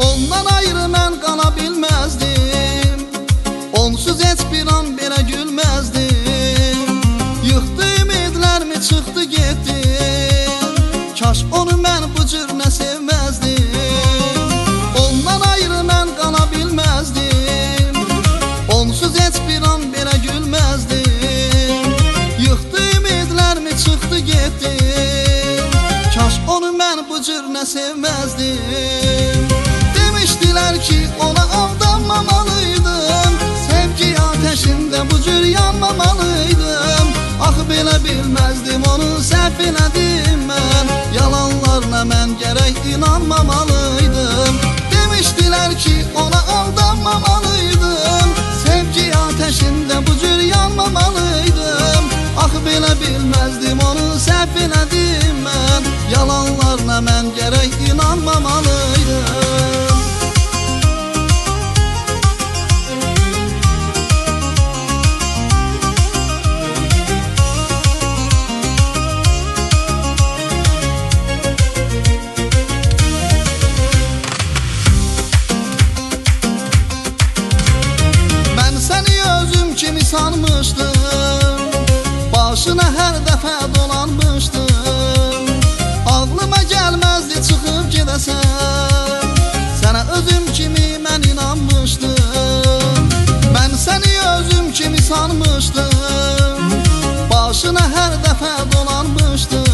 Ondan ayrı mən qala bilməzdim, onsuz heç bir an belə gülməzdim. Yıxdı ümidlərimi, çıxdı getdi, kaş onu mən bu cür nə sevməzdim. Ondan ayrı mən qala bilməzdim, onsuz heç bir an belə gülməzdim. Yıxdı ümidlərimi, çıxdı getdi, kaş onu mən bu cür nə sevməzdim. Demişdilər ki ona aldanmamalıydım, sevgi ateşində bu cür yanmamalıydım. Ax belə bilməzdim, onun səhv elədim mən, yalanlarına mən gərək inanmamalıydım. Demişdilər ki ona aldanmamalıydım, sevgi ateşində bu cür yanmamalıydım. Ax belə bilməzdim, onun səhv elədim mən, yalanlarına mən gərək inanmamalıydım. Kimi sanmışdım, başına hər dəfə dolanmışdım. Ağlıma gəlməzdi çıxıb gedəsən, sənə özüm kimi mən inanmışdım. Mən səni özüm kimi sanmışdım, başına hər dəfə dolanmışdım.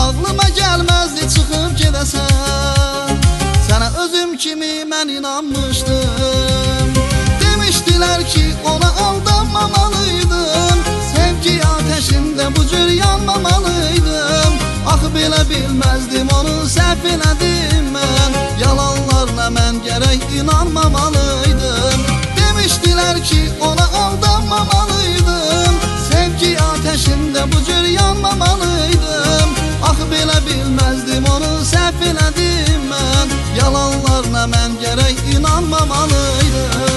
Ağlıma gəlməzdi çıxıb gedəsən, sənə özüm kimi mən inanmışdım. Demişdilər ki ona aldanmamalıydım, sevgi ateşində bu cür yanmamalıydım. Ax belə bilməzdim, onu səhv elədim mən, yalanlarına mən gərək inanmamalıydım. Demişdilər ki ona aldanmamalıydım, sevgi ateşində bu cür yanmamalıydım. Ax belə bilməzdim, onu səhv elədim mən, yalanlarına mən gərək inanmamalıydım.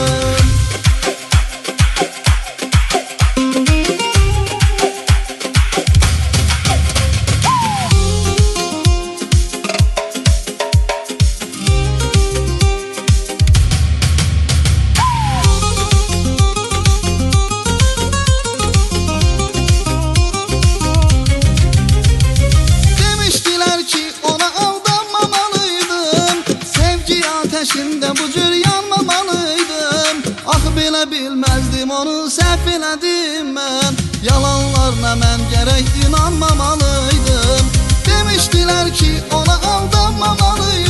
Ateşində bu cür yanmamalıydım. Ax belə bilməzdim, onu səhv elədim mən, yalanlarına mən gərək inanmamalıydım. Demişdilər ki ona aldanmamalıydım,